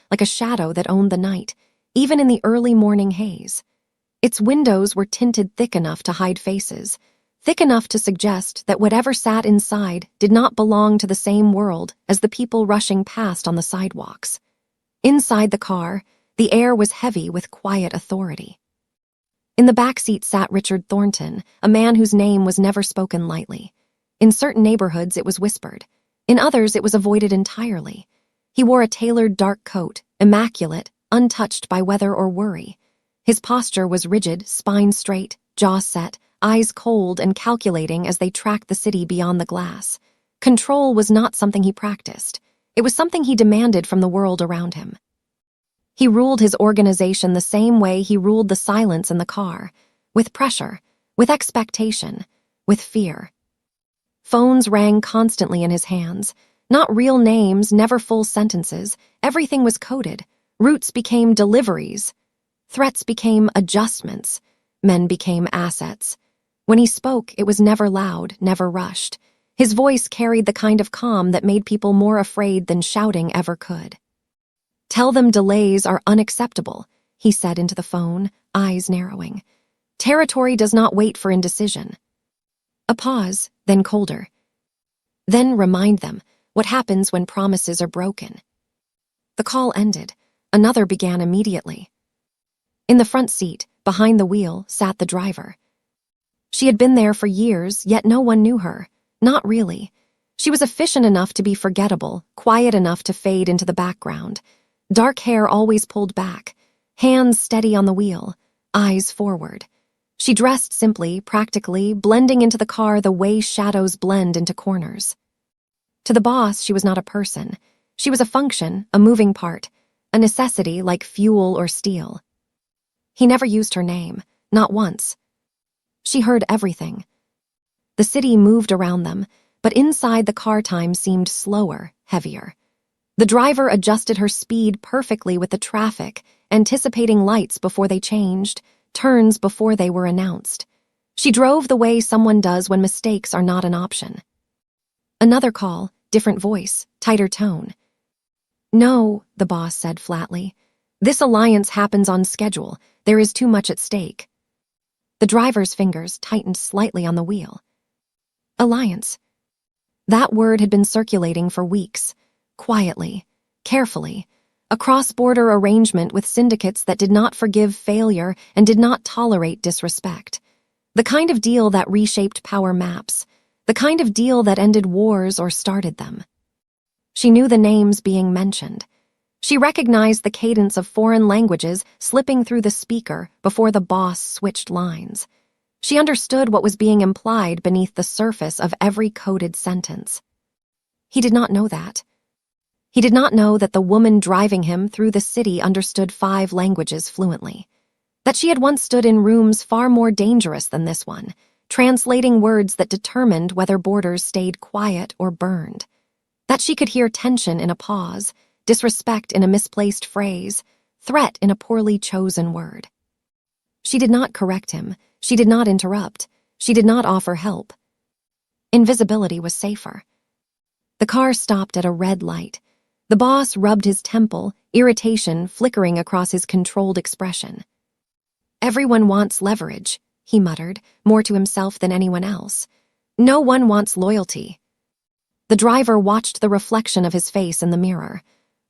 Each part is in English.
like a shadow that owned the night, even in the early morning haze. Its windows were tinted thick enough to hide faces, thick enough to suggest that whatever sat inside did not belong to the same world as the people rushing past on the sidewalks. Inside the car, the air was heavy with quiet authority. In the back seat sat Richard Thornton, a man whose name was never spoken lightly. In certain neighborhoods it was whispered. In others it was avoided entirely. He wore a tailored dark coat, immaculate, untouched by weather or worry. His posture was rigid, spine straight, jaw set, eyes cold and calculating as they tracked the city beyond the glass. Control was not something he practiced. It was something he demanded from the world around him. He ruled his organization the same way he ruled the silence in the car, with pressure, with expectation, with fear. Phones rang constantly in his hands. Not real names, never full sentences. Everything was coded. Routes became deliveries. Threats became adjustments. Men became assets. When he spoke, it was never loud, never rushed. His voice carried the kind of calm that made people more afraid than shouting ever could. "Tell them delays are unacceptable," he said into the phone, eyes narrowing. "Territory does not wait for indecision." A pause, then colder. "Then remind them what happens when promises are broken." The call ended. Another began immediately. In the front seat, behind the wheel, sat the driver. She had been there for years, yet no one knew her. Not really. She was efficient enough to be forgettable, quiet enough to fade into the background. Dark hair always pulled back, hands steady on the wheel, eyes forward. She dressed simply, practically, blending into the car the way shadows blend into corners. To the boss, she was not a person. She was a function, a moving part, a necessity like fuel or steel. He never used her name, not once. She heard everything. The city moved around them, but inside the car time seemed slower, heavier. The driver adjusted her speed perfectly with the traffic, anticipating lights before they changed, turns before they were announced. She drove the way someone does when mistakes are not an option. Another call, different voice, tighter tone. "No," the boss said flatly. "This alliance happens on schedule. There is too much at stake." The driver's fingers tightened slightly on the wheel. Alliance. That word had been circulating for weeks. Quietly, carefully, a cross-border arrangement with syndicates that did not forgive failure and did not tolerate disrespect. The kind of deal that reshaped power maps, the kind of deal that ended wars or started them. She knew the names being mentioned. She recognized the cadence of foreign languages slipping through the speaker before the boss switched lines. She understood what was being implied beneath the surface of every coded sentence. He did not know that. He did not know that the woman driving him through the city understood 5 languages fluently. That she had once stood in rooms far more dangerous than this one, translating words that determined whether borders stayed quiet or burned. That she could hear tension in a pause, disrespect in a misplaced phrase, threat in a poorly chosen word. She did not correct him. She did not interrupt. She did not offer help. Invisibility was safer. The car stopped at a red light. The boss rubbed his temple, irritation flickering across his controlled expression. "Everyone wants leverage," he muttered, more to himself than anyone else. "No one wants loyalty." The driver watched the reflection of his face in the mirror,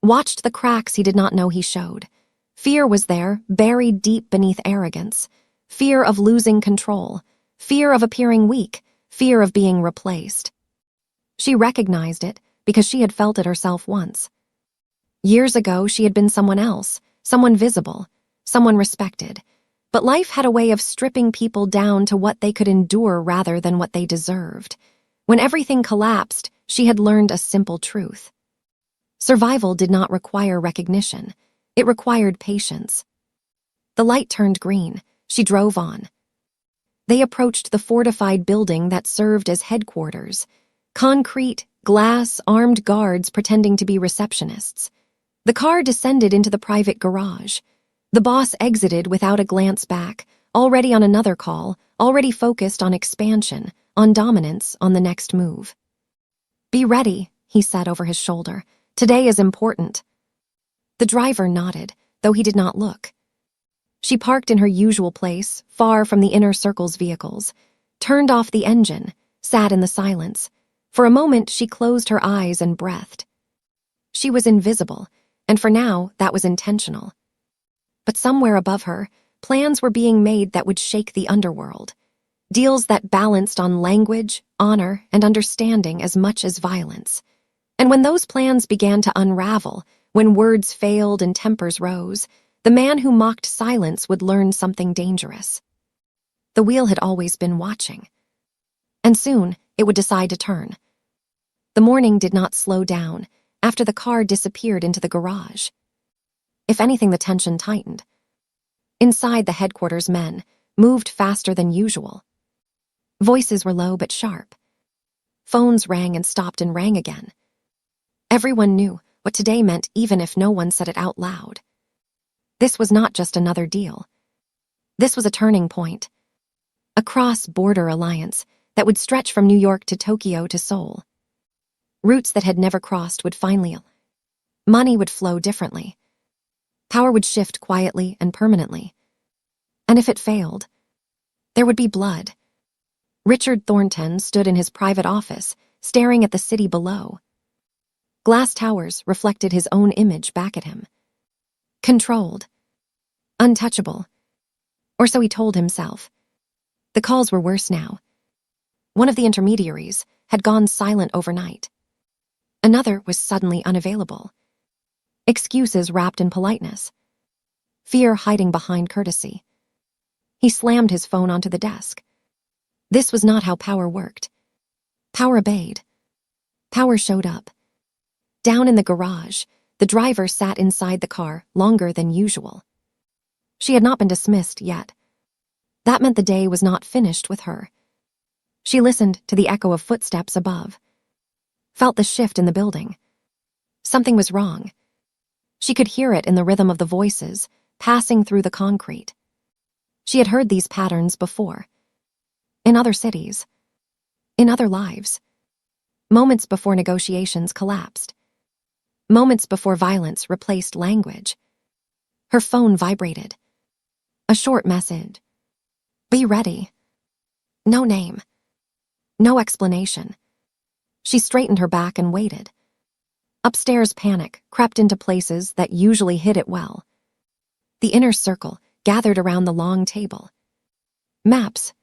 watched the cracks he did not know he showed. Fear was there, buried deep beneath arrogance. Fear of losing control, fear of appearing weak, fear of being replaced. She recognized it because she had felt it herself once. Years ago, she had been someone else, someone visible, someone respected. But life had a way of stripping people down to what they could endure rather than what they deserved. When everything collapsed, she had learned a simple truth. Survival did not require recognition. It required patience. The light turned green. She drove on. They approached the fortified building that served as headquarters. Concrete, glass, armed guards pretending to be receptionists. The car descended into the private garage. The boss exited without a glance back, already on another call, already focused on expansion, on dominance, on the next move. "Be ready," he said over his shoulder. "Today is important." The driver nodded, though he did not look. She parked in her usual place, far from the inner circle's vehicles, turned off the engine, sat in the silence. For a moment, she closed her eyes and breathed. She was invisible, and for now, that was intentional. But somewhere above her, plans were being made that would shake the underworld. Deals that balanced on language, honor, and understanding as much as violence. And when those plans began to unravel, when words failed and tempers rose, the man who mocked silence would learn something dangerous. The wheel had always been watching. And soon, it would decide to turn. The morning did not slow down after the car disappeared into the garage. If anything, the tension tightened. Inside, the headquarters men moved faster than usual. Voices were low but sharp. Phones rang and stopped and rang again. Everyone knew what today meant, even if no one said it out loud. This was not just another deal. This was a turning point. A cross-border alliance that would stretch from New York to Tokyo to Seoul. Routes that had never crossed would finally. Money would flow differently. Power would shift quietly and permanently. And if it failed, there would be blood. Richard Thornton stood in his private office, staring at the city below. Glass towers reflected his own image back at him. Controlled. Untouchable. Or so he told himself. The calls were worse now. One of the intermediaries had gone silent overnight. Another was suddenly unavailable. Excuses wrapped in politeness. Fear hiding behind courtesy. He slammed his phone onto the desk. This was not how power worked. Power obeyed. Power showed up. Down in the garage, the driver sat inside the car longer than usual. She had not been dismissed yet. That meant the day was not finished with her. She listened to the echo of footsteps above. Felt the shift in the building. Something was wrong. She could hear it in the rhythm of the voices passing through the concrete. She had heard these patterns before. In other cities. In other lives. Moments before negotiations collapsed. Moments before violence replaced language. Her phone vibrated. A short message. Be ready. No name. No explanation. She straightened her back and waited. Upstairs, panic crept into places that usually hid it well. The inner circle gathered around the long table. Maps.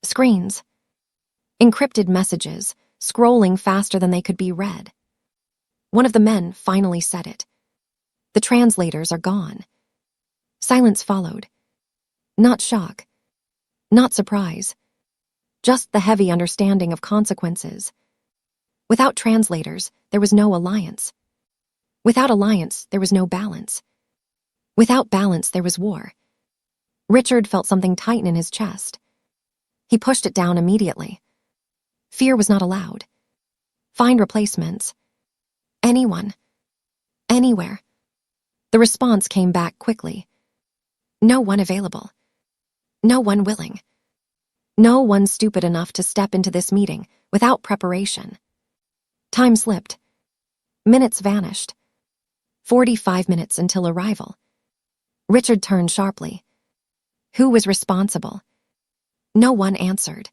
Screens. Encrypted messages, scrolling faster than they could be read. One of the men finally said it. The translators are gone. Silence followed. Not shock. Not surprise. Just the heavy understanding of consequences. Without translators, there was no alliance. Without alliance, there was no balance. Without balance, there was war. Richard felt something tighten in his chest. He pushed it down immediately. Fear was not allowed. Find replacements. Anyone. Anywhere. The response came back quickly. No one available. No one willing. No one stupid enough to step into this meeting without preparation. Time slipped. Minutes vanished. 45 minutes until arrival. Richard turned sharply. Who was responsible? No one answered.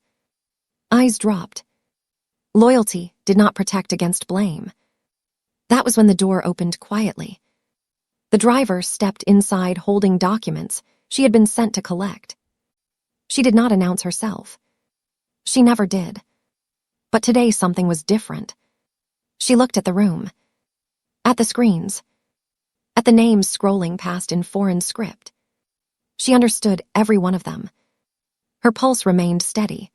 Eyes dropped. Loyalty did not protect against blame. That was when the door opened quietly. The driver stepped inside holding documents she had been sent to collect. She did not announce herself. She never did. But today something was different. She looked at the room. At the screens. At the names scrolling past in foreign script. She understood every one of them. Her pulse remained steady.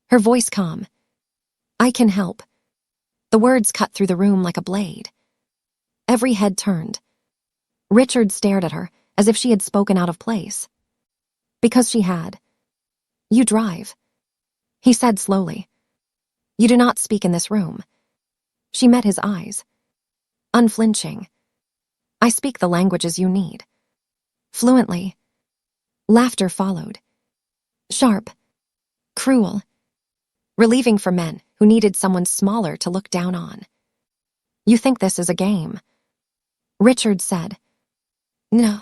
Her voice calm. I can help. The words cut through the room like a blade. Every head turned. Richard stared at her as if she had spoken out of place. Because she had. You drive. He said slowly. You do not speak in this room. She met his eyes. Unflinching. I speak the languages you need. Fluently. Laughter followed. Sharp. Cruel. Relieving for men who needed someone smaller to look down on. You think this is a game. Richard said. No.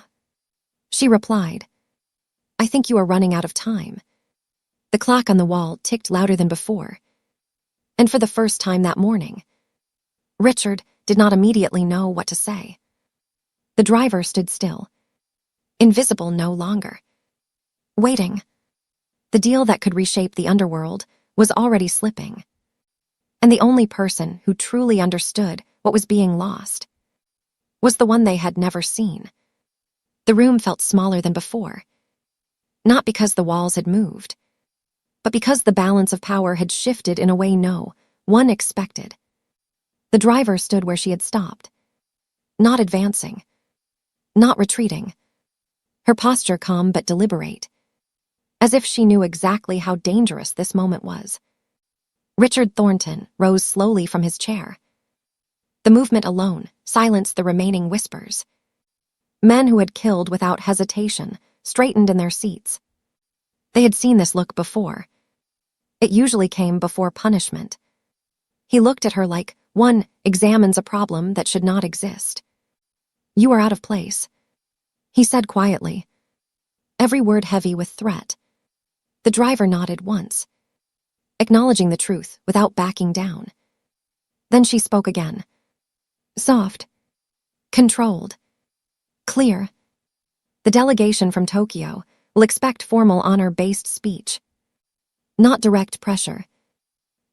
She replied. I think you are running out of time. The clock on the wall ticked louder than before. And for the first time that morning, Richard did not immediately know what to say. The driver stood still, invisible no longer, waiting. The deal that could reshape the underworld was already slipping. And the only person who truly understood what was being lost was the one they had never seen. The room felt smaller than before, not because the walls had moved, but because the balance of power had shifted in a way no one expected. The driver stood where she had stopped, not advancing, not retreating, her posture calm but deliberate, as if she knew exactly how dangerous this moment was. Richard Thornton rose slowly from his chair. The movement alone silenced the remaining whispers. Men who had killed without hesitation straightened in their seats. They had seen this look before. It usually came before punishment. He looked at her like one examines a problem that should not exist. You are out of place, he said quietly, every word heavy with threat. The driver nodded once, acknowledging the truth without backing down. Then she spoke again. Soft, controlled, clear. The delegation from Tokyo will expect formal honor-based speech, not direct pressure.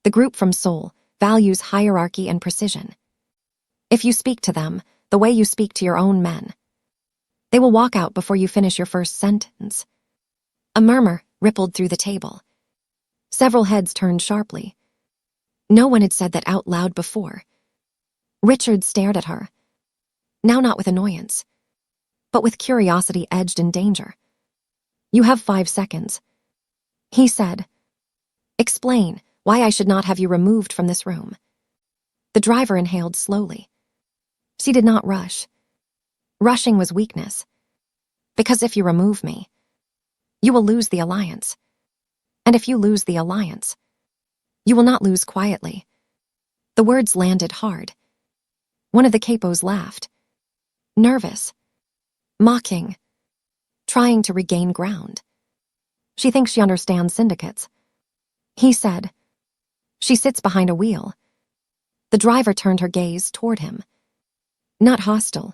The group from Seoul values hierarchy and precision. If you speak to them the way you speak to your own men, they will walk out before you finish your first sentence. A murmur rippled through the table. Several heads turned sharply. No one had said that out loud before. Richard stared at her, now not with annoyance, but with curiosity edged in danger. You have 5 seconds, he said. Explain why I should not have you removed from this room. The driver inhaled slowly. She did not rush. Rushing was weakness. Because if you remove me, you will lose the alliance. And if you lose the alliance, you will not lose quietly. The words landed hard. One of the capos laughed. Nervous. Mocking. Trying to regain ground. She thinks she understands syndicates. He said. She sits behind a wheel. The driver turned her gaze toward him. Not hostile.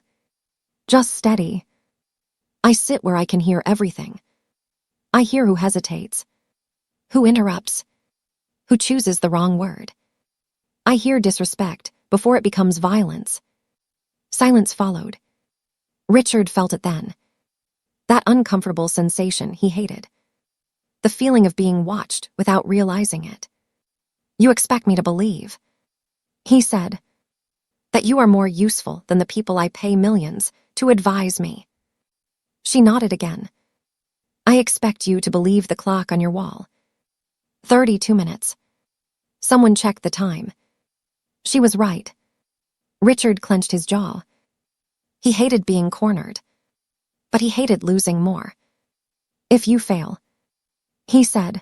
Just steady. I sit where I can hear everything. I hear who hesitates, who interrupts, who chooses the wrong word. I hear disrespect before it becomes violence. Silence followed. Richard felt it then. That uncomfortable sensation he hated. The feeling of being watched without realizing it. You expect me to believe, he said, that you are more useful than the people I pay millions to advise me. She nodded again. I expect you to believe the clock on your wall. 32 minutes. Someone checked the time. She was right. Richard clenched his jaw. He hated being cornered, but he hated losing more. If you fail, he said,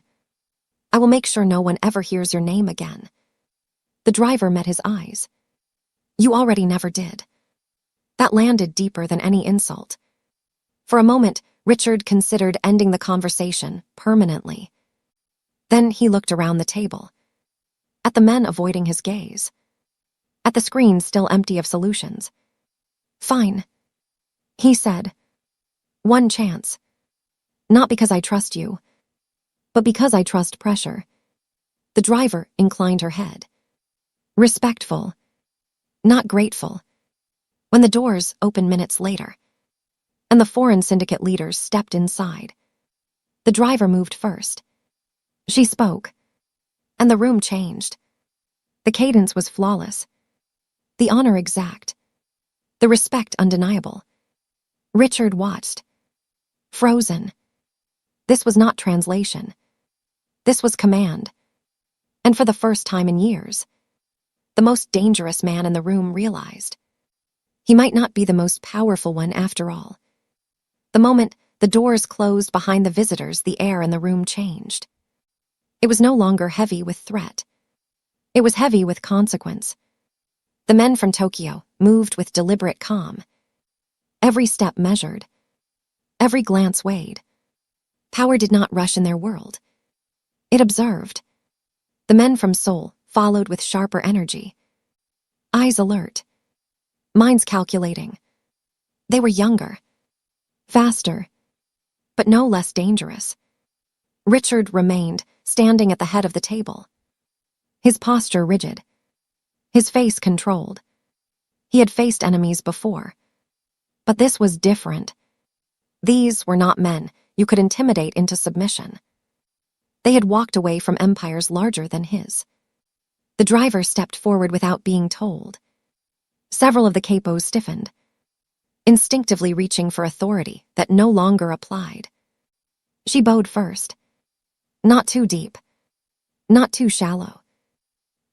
I will make sure no one ever hears your name again. The driver met his eyes. You already never did. That landed deeper than any insult. For a moment, Richard considered ending the conversation permanently. Then he looked around the table, at the men avoiding his gaze, at the screen still empty of solutions. Fine, he said. One chance. Not because I trust you, but because I trust pressure. The driver inclined her head. Respectful, not grateful. When the doors opened minutes later, and the foreign syndicate leaders stepped inside, the driver moved first. She spoke, and the room changed. The cadence was flawless, the honor exact, the respect undeniable. Richard watched, frozen. This was not translation. This was command. And for the first time in years, the most dangerous man in the room realized he might not be the most powerful one after all. The moment the doors closed behind the visitors, the air in the room changed. It was no longer heavy with threat. It was heavy with consequence. The men from Tokyo moved with deliberate calm, Every step measured. Every glance weighed. Power did not rush in their world. It observed. The men from Seoul followed with sharper energy. Eyes alert. Minds calculating. They were younger. Faster. But no less dangerous. Richard remained, standing at the head of the table. His posture rigid. His face controlled. He had faced enemies before. But this was different. These were not men you could intimidate into submission. They had walked away from empires larger than his. The driver stepped forward without being told. Several of the capos stiffened, instinctively reaching for authority that no longer applied. She bowed first. Not too deep. Not too shallow.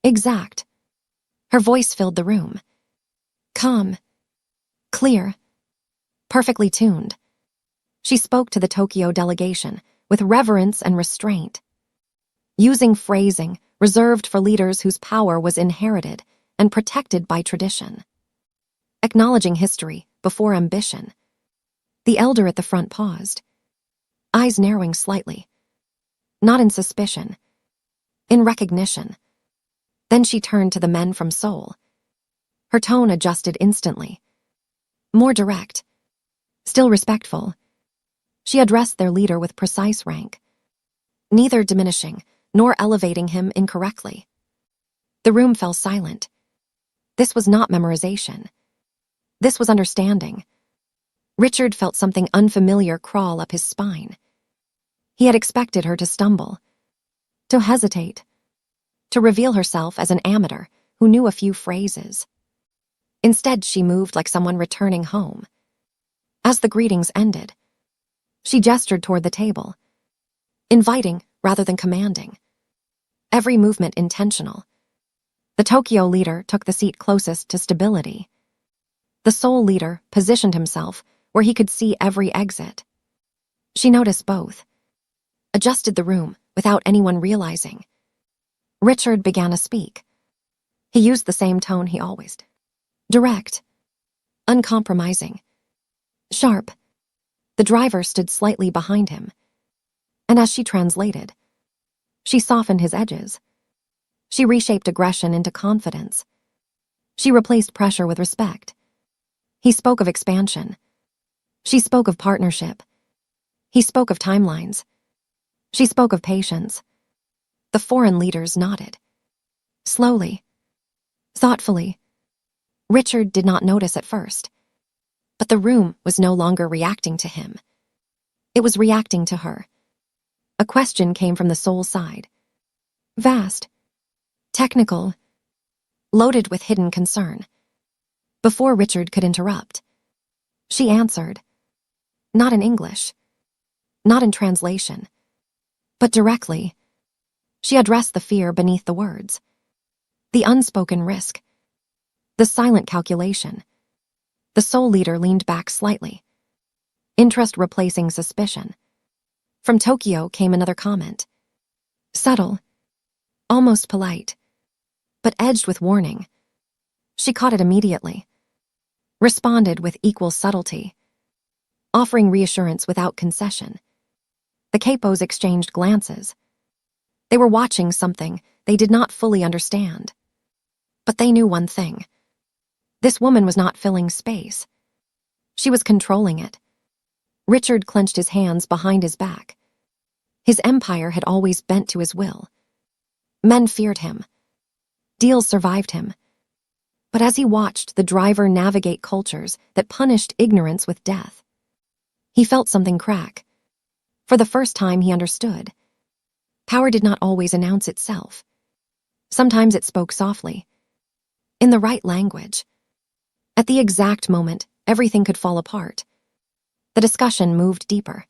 Exact. Her voice filled the room. Calm. Clear. Perfectly tuned. She spoke to the Tokyo delegation with reverence and restraint, using phrasing reserved for leaders whose power was inherited and protected by tradition. Acknowledging history before ambition. The elder at the front paused, eyes narrowing slightly, not in suspicion, in recognition. Then she turned to the men from Seoul. Her tone adjusted instantly. More direct, still respectful. She addressed their leader with precise rank, neither diminishing nor elevating him incorrectly. The room fell silent. This was not memorization. This was understanding. Richard felt something unfamiliar crawl up his spine. He had expected her to stumble, to hesitate, to reveal herself as an amateur who knew a few phrases. Instead, she moved like someone returning home. As the greetings ended, she gestured toward the table, inviting rather than commanding. Every movement intentional. The Tokyo leader took the seat closest to stability. The Seoul leader positioned himself where he could see every exit. She noticed both, adjusted the room without anyone realizing. Richard began to speak. He used the same tone he always did. Direct, uncompromising, sharp. The driver stood slightly behind him, and as she translated, she softened his edges. She reshaped aggression into confidence. She replaced pressure with respect. He spoke of expansion. She spoke of partnership. He spoke of timelines. She spoke of patience. The foreign leaders nodded. Slowly, thoughtfully. Richard did not notice at first, but the room was no longer reacting to him. It was reacting to her. A question came from the Seoul side. Vast, technical, loaded with hidden concern. Before Richard could interrupt, she answered. Not in English, not in translation, but directly. She addressed the fear beneath the words, the unspoken risk, the silent calculation. The Seoul leader leaned back slightly, interest replacing suspicion. From Tokyo came another comment. Subtle, almost polite, but edged with warning. She caught it immediately, responded with equal subtlety, offering reassurance without concession. The capos exchanged glances. They were watching something they did not fully understand. But they knew one thing. This woman was not filling space. She was controlling it. Richard clenched his hands behind his back. His empire had always bent to his will. Men feared him. Deals survived him. But as he watched the driver navigate cultures that punished ignorance with death, he felt something crack. For the first time, he understood. Power did not always announce itself. Sometimes it spoke softly, in the right language. At the exact moment, everything could fall apart. The discussion moved deeper.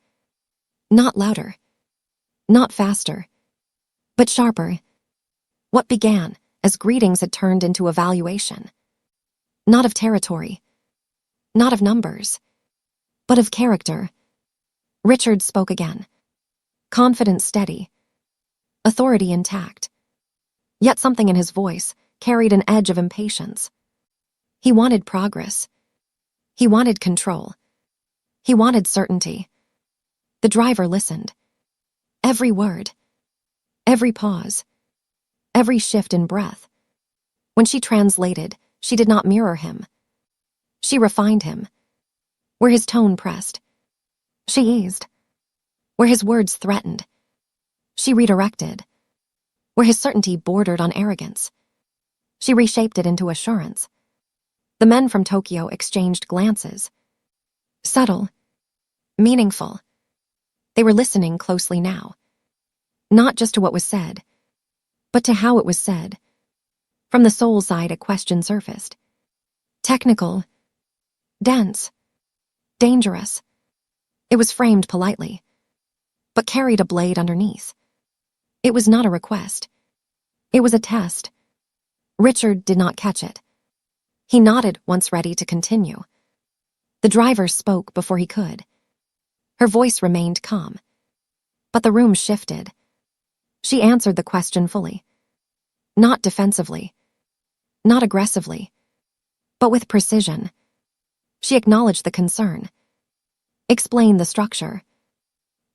Not louder, not faster, but sharper. What began as greetings had turned into evaluation. Not of territory, not of numbers, but of character. Richard spoke again. Confidence steady, authority intact. Yet something in his voice carried an edge of impatience. He wanted progress. He wanted control. He wanted certainty. The driver listened. Every word, every pause, every shift in breath. When she translated, she did not mirror him. She refined him. Where his tone pressed, she eased. Where his words threatened, she redirected. Where his certainty bordered on arrogance, she reshaped it into assurance. The men from Tokyo exchanged glances. Subtle, meaningful. They were listening closely now. Not just to what was said, but to how it was said. From the soul side, a question surfaced. Technical, dense, dangerous. It was framed politely, but carried a blade underneath. It was not a request. It was a test. Richard did not catch it. He nodded once ready to continue. The driver spoke before he could. Her voice remained calm. But the room shifted. She answered the question fully. Not defensively. Not aggressively. But with precision. She acknowledged the concern. Explained the structure.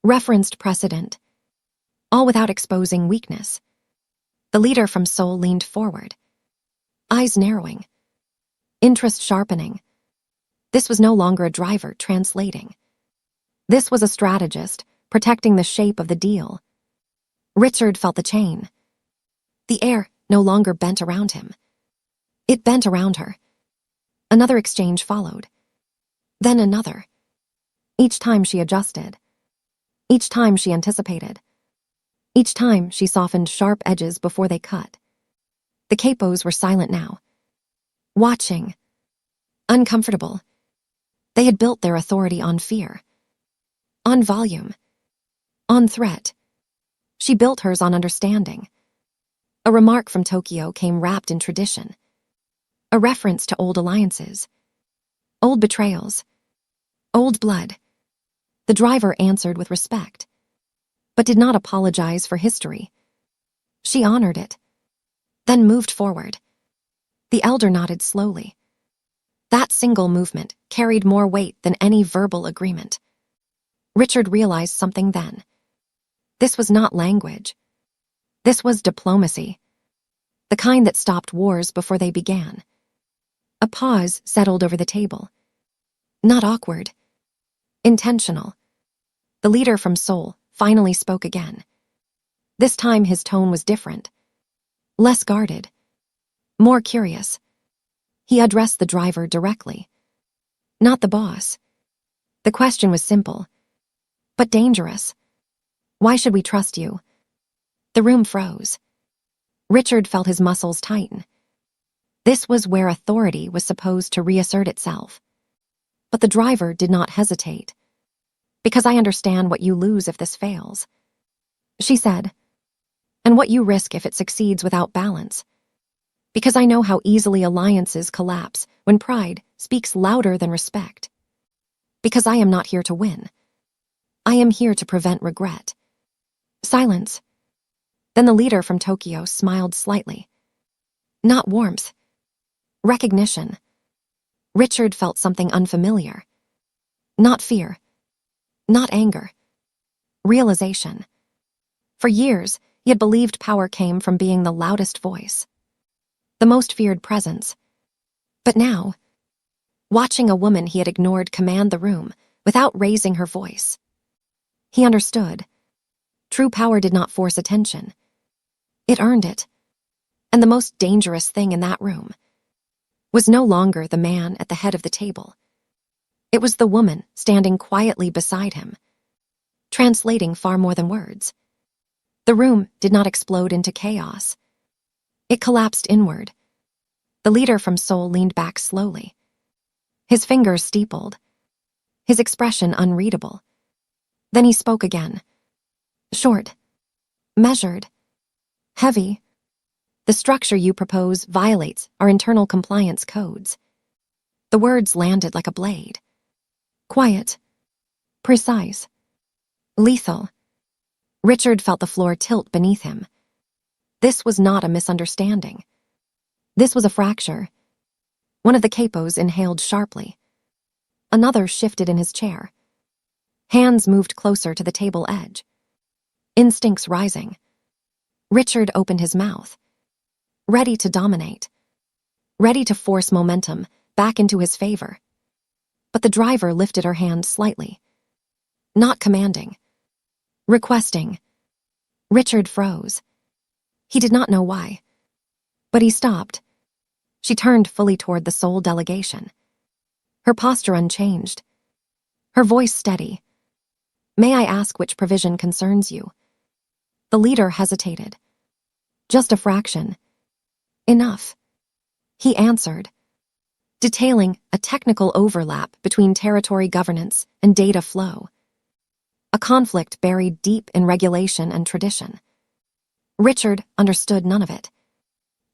Referenced precedent. All without exposing weakness. The leader from Seoul leaned forward. Eyes narrowing. Interest sharpening. This was no longer a driver translating. This was a strategist protecting the shape of the deal. Richard felt the chain. The air no longer bent around him. It bent around her. Another exchange followed. Then another. Each time she adjusted. Each time she anticipated. Each time she softened sharp edges before they cut. The capos were silent now. Watching. Uncomfortable. They had built their authority on fear. On volume. On threat. She built hers on understanding. A remark from Tokyo came wrapped in tradition. A reference to old alliances. Old betrayals. Old blood. The driver answered with respect, but did not apologize for history. She honored it, then moved forward. The elder nodded slowly. That single movement carried more weight than any verbal agreement. Richard realized something then. This was not language. This was diplomacy. The kind that stopped wars before they began. A pause settled over the table. Not awkward. Intentional. The leader from Seoul finally spoke again. This time his tone was different. Less guarded. More curious. He addressed the driver directly. Not the boss. The question was simple, but dangerous. Why should we trust you? The room froze. Richard felt his muscles tighten. This was where authority was supposed to reassert itself. But the driver did not hesitate. Because I understand what you lose if this fails, she said, and what you risk if it succeeds without balance. Because I know how easily alliances collapse when pride speaks louder than respect. Because I am not here to win. I am here to prevent regret. Silence. Then the leader from Tokyo smiled slightly. Not warmth. Recognition. Richard felt something unfamiliar. Not fear. Not anger. Realization. For years, he had believed power came from being the loudest voice. The most feared presence. But now, watching a woman he had ignored command the room without raising her voice, he understood. True power did not force attention. It earned it. And the most dangerous thing in that room was no longer the man at the head of the table. It was the woman standing quietly beside him, translating far more than words. The room did not explode into chaos. It collapsed inward. The leader from Seoul leaned back slowly. His fingers steepled, his expression unreadable. Then he spoke again. Short, measured, heavy. The structure you propose violates our internal compliance codes. The words landed like a blade. Quiet, precise, lethal. Richard felt the floor tilt beneath him. This was not a misunderstanding. This was a fracture. One of the capos inhaled sharply. Another shifted in his chair. Hands moved closer to the table edge. Instincts rising. Richard opened his mouth, ready to dominate, ready to force momentum back into his favor. But the driver lifted her hand slightly. Not commanding. Requesting. Richard froze. He did not know why. But he stopped. She turned fully toward the sole delegation. Her posture unchanged. Her voice steady. "May I ask which provision concerns you?" The leader hesitated. "Just a fraction." "Enough," he answered, detailing a technical overlap between territory governance and data flow. A conflict buried deep in regulation and tradition. Richard understood none of it.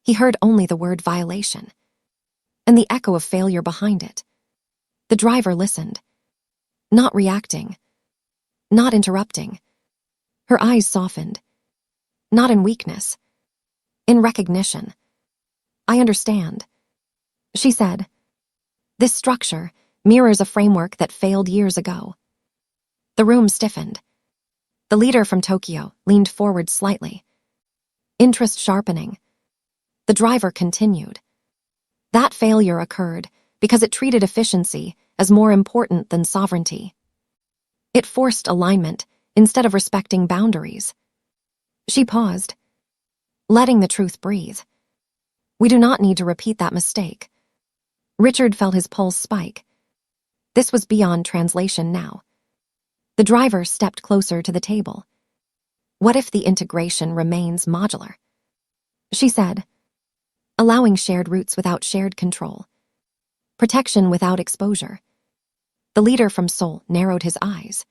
He heard only the word violation, and the echo of failure behind it. The driver listened, not reacting, not interrupting. Her eyes softened, not in weakness, in recognition. "I understand," she said. "This structure mirrors a framework that failed years ago." The room stiffened. The leader from Tokyo leaned forward slightly, interest sharpening. The driver continued. "That failure occurred because it treated efficiency as more important than sovereignty. It forced alignment instead of respecting boundaries." She paused, letting the truth breathe. "We do not need to repeat that mistake." Richard felt his pulse spike. This was beyond translation now. The driver stepped closer to the table. "What if the integration remains modular?" she said. "Allowing shared routes without shared control. Protection without exposure." The leader from Seoul narrowed his eyes.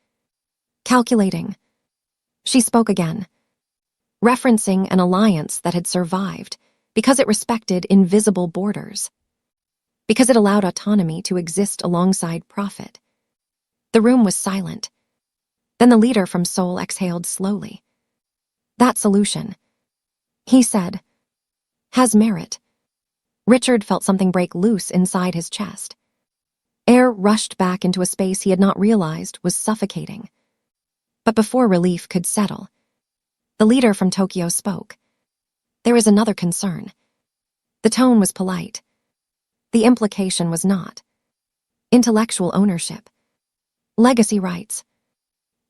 "Calculating." She spoke again, referencing an alliance that had survived because it respected invisible borders, because it allowed autonomy to exist alongside profit. The room was silent. Then the leader from Seoul exhaled slowly. "That solution," he said, "has merit." Richard felt something break loose inside his chest. Air rushed back into a space he had not realized was suffocating. But before relief could settle, the leader from Tokyo spoke. "There is another concern." The tone was polite. The implication was not. Intellectual ownership. Legacy rights.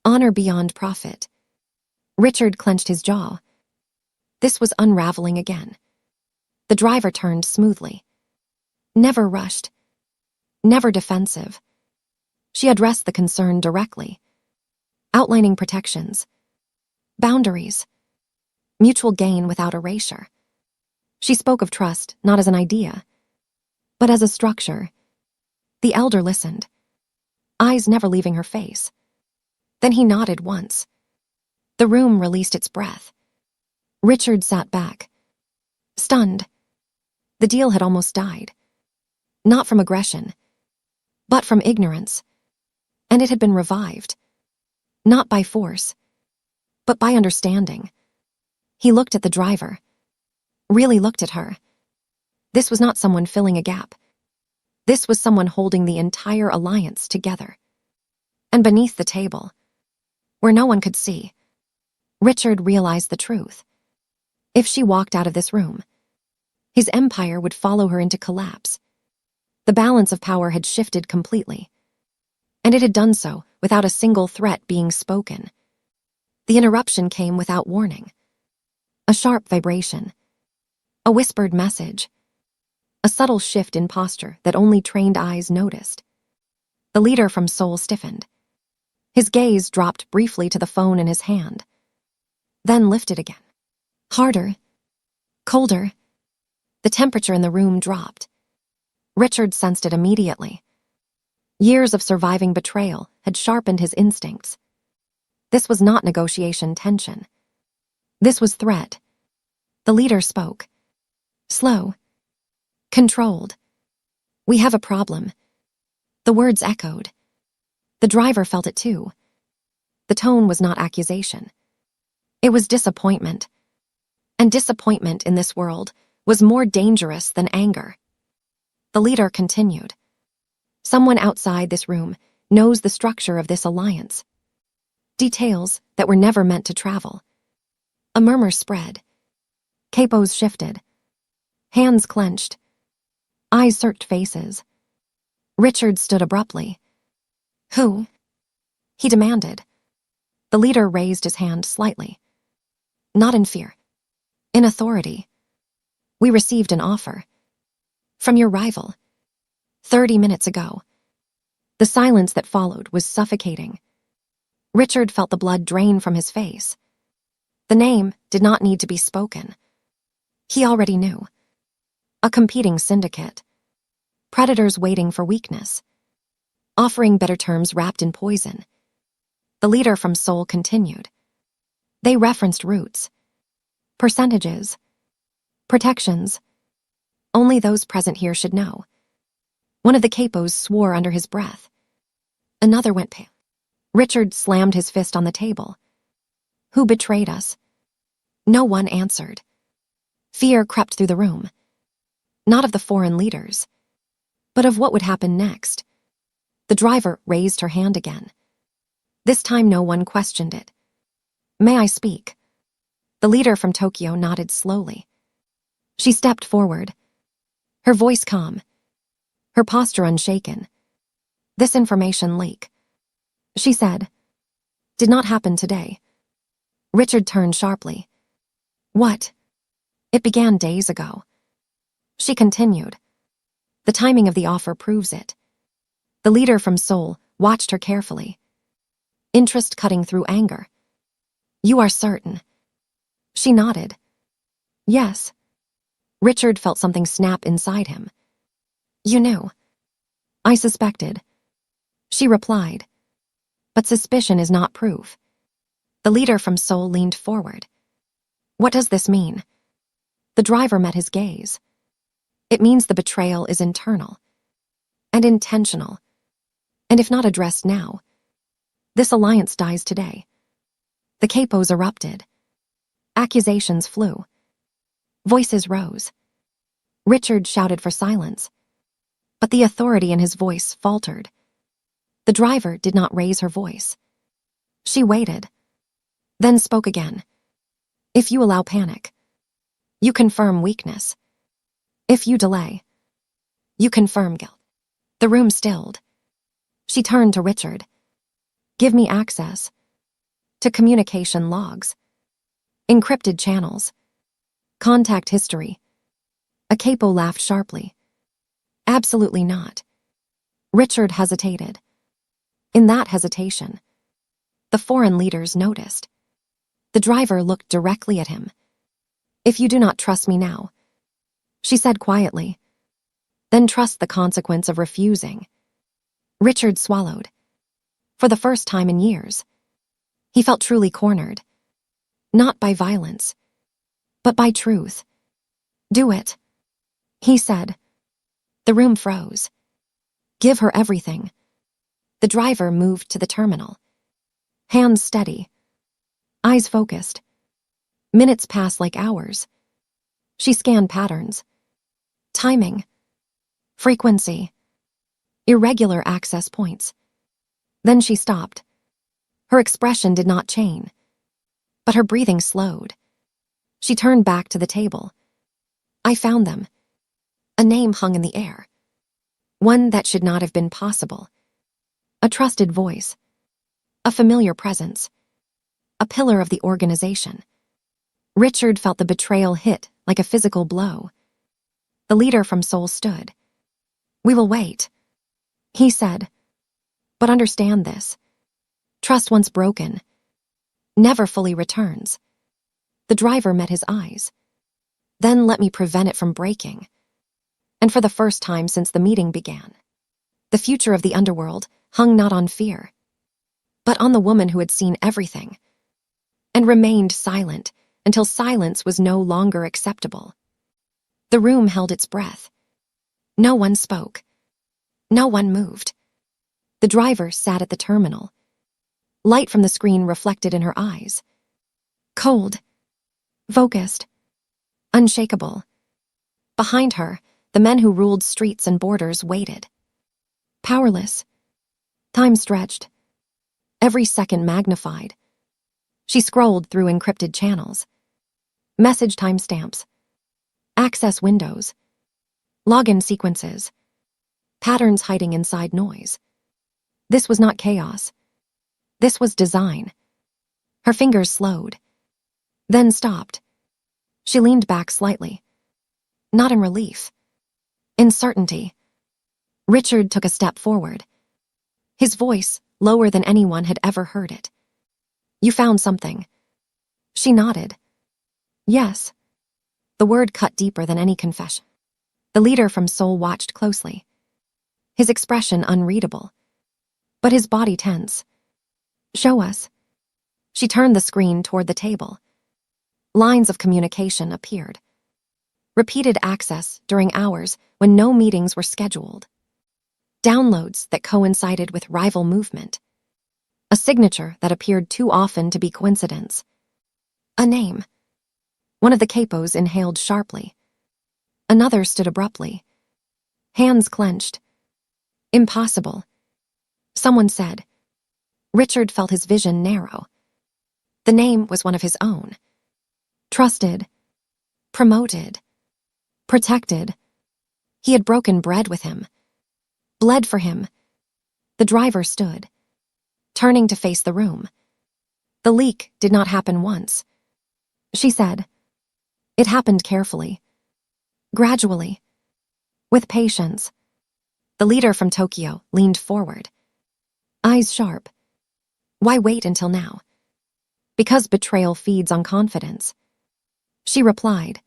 Honor beyond profit. Richard clenched his jaw. This was unraveling again. The driver turned smoothly. Never rushed. Never defensive. She addressed the concern directly, outlining protections, boundaries, mutual gain without erasure. She spoke of trust not as an idea, but as a structure. The elder listened, eyes never leaving her face. Then he nodded once. The room released its breath. Richard sat back, stunned. The deal had almost died. Not from aggression, but from ignorance. And it had been revived. Not by force, but by understanding. He looked at the driver, really looked at her. This was not someone filling a gap. This was someone holding the entire alliance together. And beneath the table, where no one could see, Richard realized the truth. If she walked out of this room, his empire would follow her into collapse. The balance of power had shifted completely, and it had done so without a single threat being spoken. The interruption came without warning. A sharp vibration, a whispered message, a subtle shift in posture that only trained eyes noticed. The leader from Seoul stiffened. His gaze dropped briefly to the phone in his hand, then lifted again. Harder, colder. The temperature in the room dropped. Richard sensed it immediately. Years of surviving betrayal had sharpened his instincts. This was not negotiation tension. This was threat. The leader spoke. Slow. Controlled. "We have a problem." The words echoed. The driver felt it too. The tone was not accusation. It was disappointment. And disappointment in this world was more dangerous than anger. The leader continued. "Someone outside this room knows the structure of this alliance. Details that were never meant to travel. A murmur spread. Capos shifted. Hands clenched. Eyes searched faces. Richard stood abruptly. "Who?" he demanded. The leader raised his hand slightly. "Not in fear. In authority. We received an offer. From your rival. 30 minutes ago." The silence that followed was suffocating. Richard felt the blood drain from his face. The name did not need to be spoken. He already knew. A competing syndicate. Predators waiting for weakness. Offering better terms wrapped in poison. The leader from Seoul continued. They referenced routes. Percentages. Protections. Only those present here should know. One of the capos swore under his breath. Another went pale. Richard slammed his fist on the table. Who betrayed us? No one answered. Fear crept through the room. Not of the foreign leaders, but of what would happen next. The driver raised her hand again. This time no one questioned it. May I speak? The leader from Tokyo nodded slowly. She stepped forward. Her voice calm. Her posture unshaken. This information leak, she said, did not happen today. Richard turned sharply. What? It began days ago. She continued. The timing of the offer proves it. The leader from Seoul watched her carefully. Interest cutting through anger. You are certain? She nodded. Yes. Richard felt something snap inside him. You knew. I suspected. She replied. But suspicion is not proof. The leader from Seoul leaned forward. What does this mean? The driver met his gaze. It means the betrayal is internal. And intentional. And if not addressed now, this alliance dies today. The capos erupted. Accusations flew. Voices rose. Richard shouted for silence. But the authority in his voice faltered. The driver did not raise her voice. She waited. Then spoke again. If you allow panic, you confirm weakness. If you delay, you confirm guilt. The room stilled. She turned to Richard. Give me access to communication logs, encrypted channels, contact history. A capo laughed sharply. Absolutely not. Richard hesitated. In that hesitation, the foreign leaders noticed. The driver looked directly at him. If you do not trust me now, she said quietly, then trust the consequence of refusing. Richard swallowed. For the first time in years, he felt truly cornered. Not by violence, but by truth. Do it, he said. The room froze. Give her everything. The driver moved to the terminal. Hands steady. Eyes focused. Minutes passed like hours. She scanned patterns. Timing. Frequency. Irregular access points. Then she stopped. Her expression did not change, but her breathing slowed. She turned back to the table. I found them. A name hung in the air. One that should not have been possible. A trusted voice. A familiar presence. A pillar of the organization. Richard felt the betrayal hit like a physical blow. The leader from Seoul stood. We will wait, he said. But understand this. Trust once broken never fully returns. The driver met his eyes. Then let me prevent it from breaking. And for the first time since the meeting began, the future of the underworld hung not on fear, but on the woman who had seen everything and remained silent until silence was no longer acceptable. The room held its breath. No one spoke. No one moved. The driver sat at the terminal. Light from the screen reflected in her eyes. Cold. Focused. Unshakable. Behind her, the men who ruled streets and borders waited. Powerless. Time stretched, every second magnified. She scrolled through encrypted channels, message timestamps, access windows, login sequences, patterns hiding inside noise. This was not chaos. This was design. Her fingers slowed, then stopped. She leaned back slightly, not in relief, in certainty. Richard took a step forward, his voice lower than anyone had ever heard it. You found something. She nodded. Yes. The word cut deeper than any confession. The leader from Seoul watched closely, his expression unreadable, but his body tense. Show us. She turned the screen toward the table. Lines of communication appeared. Repeated access during hours when no meetings were scheduled. Downloads that coincided with rival movement. A signature that appeared too often to be coincidence. A name. One of the capos inhaled sharply. Another stood abruptly. Hands clenched. Impossible. Someone said. Richard felt his vision narrow. The name was one of his own. Trusted. Promoted. Protected. He had broken bread with him. Bled for him. The driver stood, turning to face the room. The leak did not happen once. She said. It happened carefully. Gradually. With patience. The leader from Tokyo leaned forward. Eyes sharp. Why wait until now? Because betrayal feeds on confidence. She replied.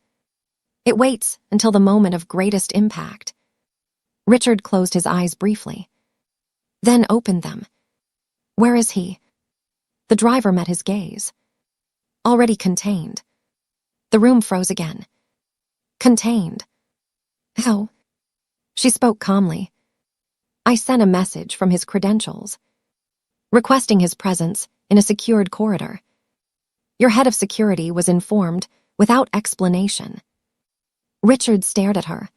It waits until the moment of greatest impact. Richard closed his eyes briefly, then opened them. Where is he? The driver met his gaze. Already contained. The room froze again. Contained. How? She spoke calmly. I sent a message from his credentials, requesting his presence in a secured corridor. Your head of security was informed without explanation. Richard stared at her.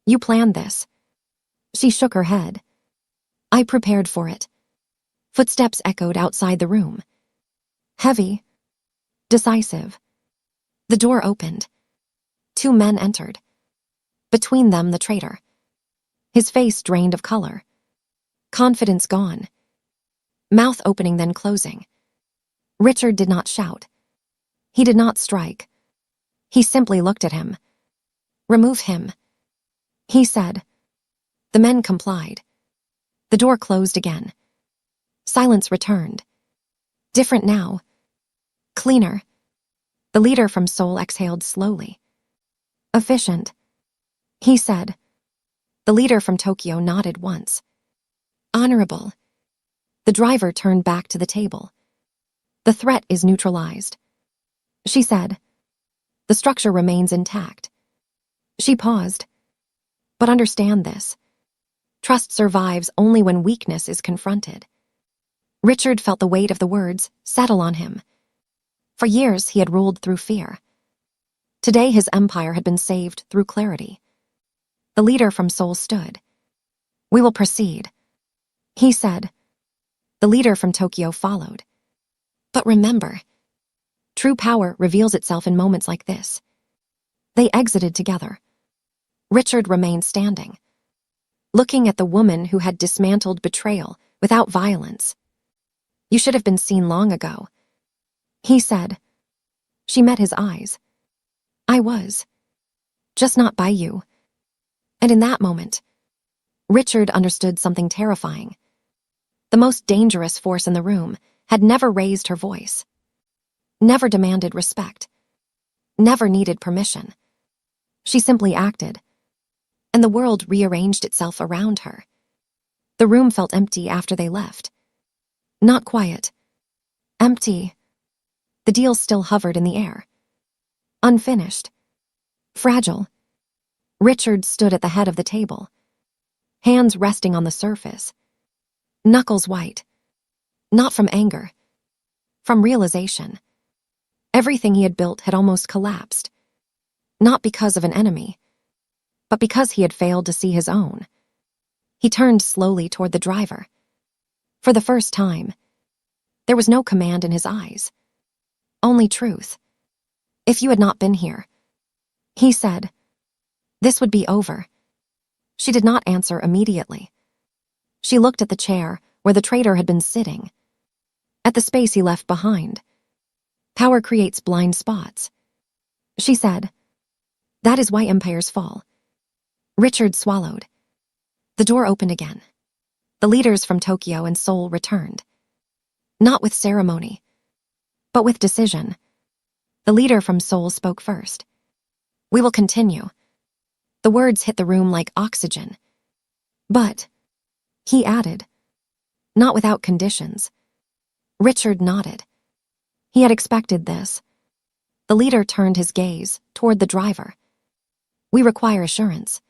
You planned this. She shook her head. I prepared for it. Footsteps echoed outside the room. Heavy. Decisive. The door opened. 2 men entered. Between them, the traitor. His face drained of color. Confidence gone. Mouth opening then closing. Richard did not shout. He did not strike. He simply looked at him. Remove him, he said. The men complied. The door closed again. Silence returned. Different now. Cleaner. The leader from Seoul exhaled slowly. Efficient, he said. The leader from Tokyo nodded once. Honorable. The driver turned back to the table. The threat is neutralized, she said. The structure remains intact. She paused. But understand this. Trust survives only when weakness is confronted. Richard felt the weight of the words settle on him. For years, he had ruled through fear. Today, his empire had been saved through clarity. The leader from Seoul stood. We will proceed, he said. The leader from Tokyo followed. But remember, true power reveals itself in moments like this. They exited together. Richard remained standing, looking at the woman who had dismantled betrayal without violence. You should have been seen long ago, he said. She met his eyes. I was. Just not by you. And in that moment, Richard understood something terrifying. The most dangerous force in the room had never raised her voice, never demanded respect, never needed permission. She simply acted, and the world rearranged itself around her. The room felt empty after they left. Not quiet. Empty. The deal still hovered in the air. Unfinished. Fragile. Richard stood at the head of the table, hands resting on the surface, knuckles white. Not from anger. From realization. Everything he had built had almost collapsed. Not because of an enemy, but because he had failed to see his own. He turned slowly toward the driver. For the first time, there was no command in his eyes. Only truth. If you had not been here, he said, this would be over. She did not answer immediately. She looked at the chair where the traitor had been sitting, at the space he left behind. Power creates blind spots. She said, that is why empires fall. Richard swallowed. The door opened again. The leaders from Tokyo and Seoul returned. Not with ceremony, but with decision. The leader from Seoul spoke first. We will continue. The words hit the room like oxygen. But, he added, not without conditions. Richard nodded. He had expected this. The leader turned his gaze toward the driver. We require assurance.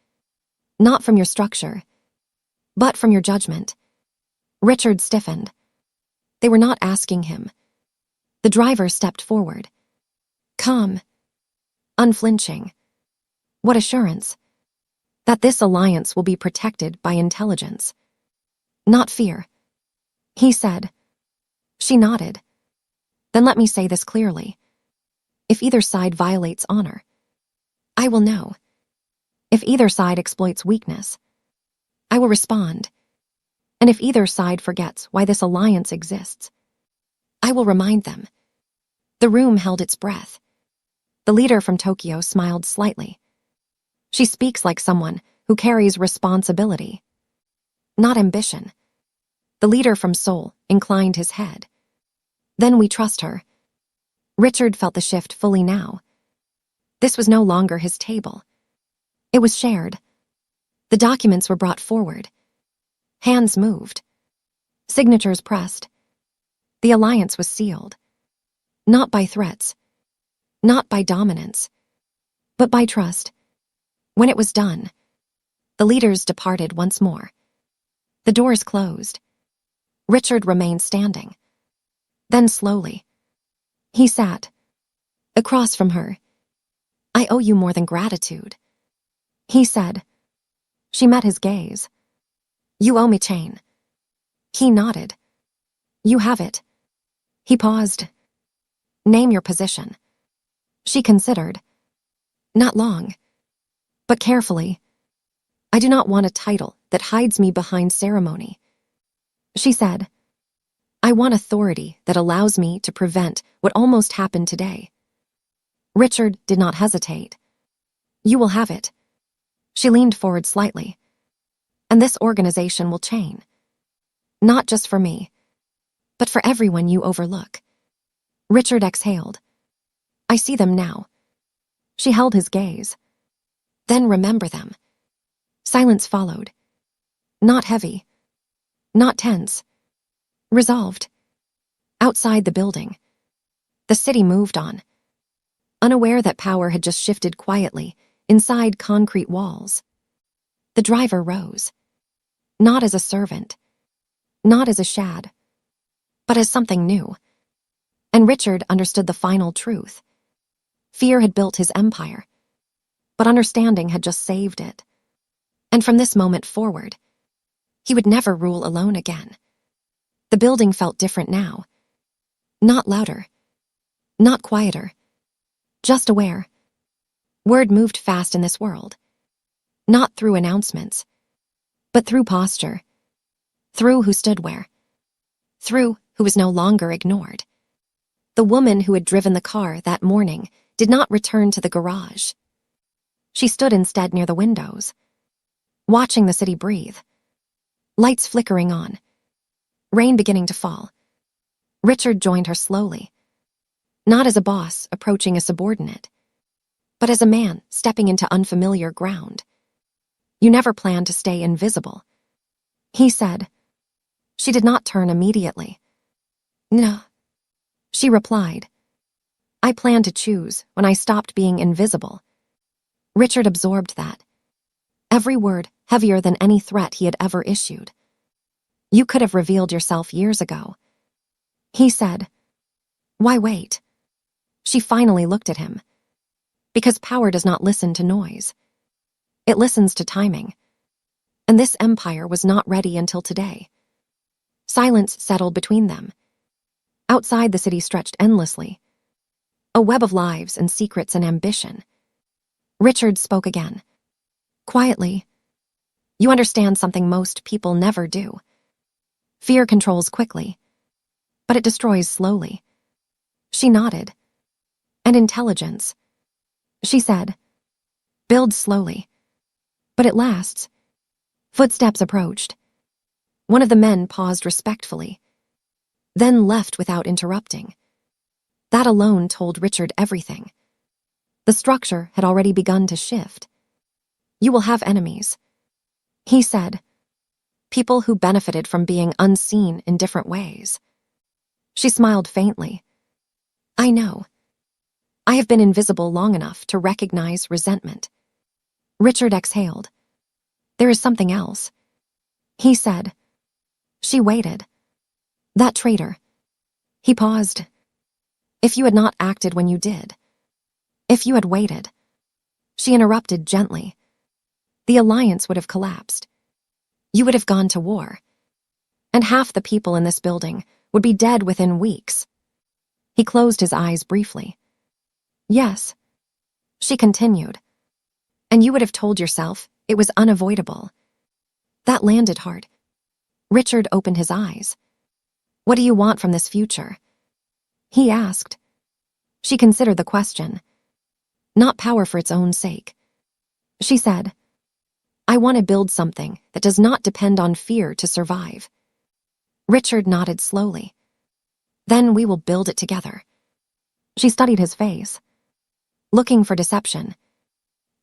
Not from your structure, but from your judgment. Richard stiffened. They were not asking him. The driver stepped forward. Calm. Unflinching. What assurance? That this alliance will be protected by intelligence. Not fear. He said. She nodded. Then let me say this clearly. If either side violates honor, I will know. If either side exploits weakness, I will respond. And if either side forgets why this alliance exists, I will remind them. The room held its breath. The leader from Tokyo smiled slightly. She speaks like someone who carries responsibility, not ambition. The leader from Seoul inclined his head. Then we trust her. Richard felt the shift fully now. This was no longer his table. It was shared. The documents were brought forward. Hands moved. Signatures pressed. The alliance was sealed. Not by threats. Not by dominance. But by trust. When it was done, the leaders departed once more. The doors closed. Richard remained standing. Then slowly, he sat. Across from her. I owe you more than gratitude, he said. She met his gaze. You owe me chain. He nodded. You have it. He paused. Name your position. She considered. Not long, but carefully. I do not want a title that hides me behind ceremony. She said, I want authority that allows me to prevent what almost happened today. Richard did not hesitate. You will have it. She leaned forward slightly. And this organization will chain. Not just for me, but for everyone you overlook. Richard exhaled. I see them now. She held his gaze. Then remember them. Silence followed. Not heavy. Not tense. Resolved. Outside the building, the city moved on. Unaware that power had just shifted quietly inside concrete walls. The driver rose. Not as a servant. Not as a shad. But as something new. And Richard understood the final truth. Fear had built his empire, but understanding had just saved it. And from this moment forward, he would never rule alone again. The building felt different now. Not louder. Not quieter. Just aware. Word moved fast in this world. Not through announcements, but through posture. Through who stood where. Through who was no longer ignored. The woman who had driven the car that morning did not return to the garage. She stood instead near the windows, watching the city breathe. Lights flickering on. Rain beginning to fall. Richard joined her slowly. Not as a boss approaching a subordinate, but as a man stepping into unfamiliar ground. You never planned to stay invisible, he said. She did not turn immediately. No, she replied. I planned to choose when I stopped being invisible. Richard absorbed that. Every word heavier than any threat he had ever issued. You could have revealed yourself years ago, he said. Why wait? She finally looked at him. Because power does not listen to noise. It listens to timing. And this empire was not ready until today. Silence settled between them. Outside, the city stretched endlessly, a web of lives and secrets and ambition. Richard spoke again. Quietly, "You understand something most people never do. Fear controls quickly, but it destroys slowly." She nodded. "And intelligence," she said, "builds slowly, but it lasts." Footsteps approached. One of the men paused respectfully, then left without interrupting. That alone told Richard everything. The structure had already begun to shift. "You will have enemies," he said. "People who benefited from being unseen in different ways." She smiled faintly. "I know. I have been invisible long enough to recognize resentment." Richard exhaled. "There is something else," he said. She waited. "That traitor." He paused. "If you had not acted when you did, if you had waited." She interrupted gently. "The alliance would have collapsed. You would have gone to war. And half the people in this building would be dead within weeks." He closed his eyes briefly. "Yes," she continued. "And you would have told yourself it was unavoidable." That landed hard. Richard opened his eyes. "What do you want from this future?" he asked. She considered the question. "Not power for its own sake," she said. "I want to build something that does not depend on fear to survive." Richard nodded slowly. "Then we will build it together." She studied his face, looking for deception,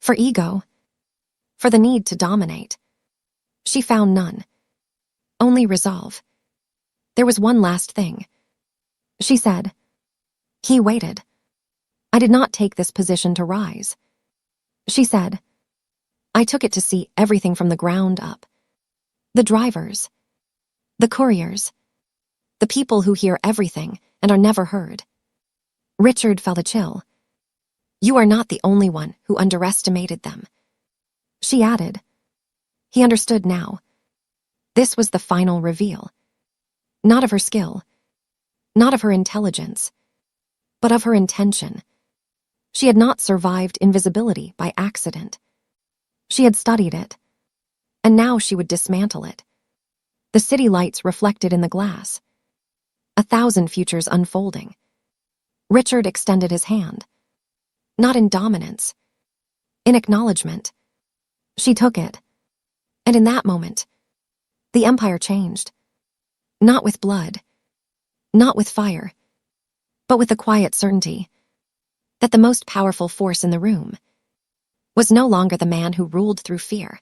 for ego, for the need to dominate. She found none, only resolve. "There was one last thing," she said. He waited. "I did not take this position to rise," she said. "I took it to see everything from the ground up. The drivers, the couriers, the people who hear everything and are never heard." Richard felt a chill. "You are not the only one who underestimated them," she added. He understood now. This was the final reveal. Not of her skill, not of her intelligence, but of her intention. She had not survived invisibility by accident. She had studied it, and now she would dismantle it. The city lights reflected in the glass. 1,000 futures unfolding. Richard extended his hand. Not in dominance, in acknowledgement. She took it. And in that moment, the empire changed. Not with blood, not with fire, but with the quiet certainty that the most powerful force in the room was no longer the man who ruled through fear.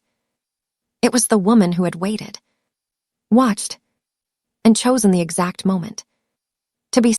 It was the woman who had waited, watched, and chosen the exact moment to be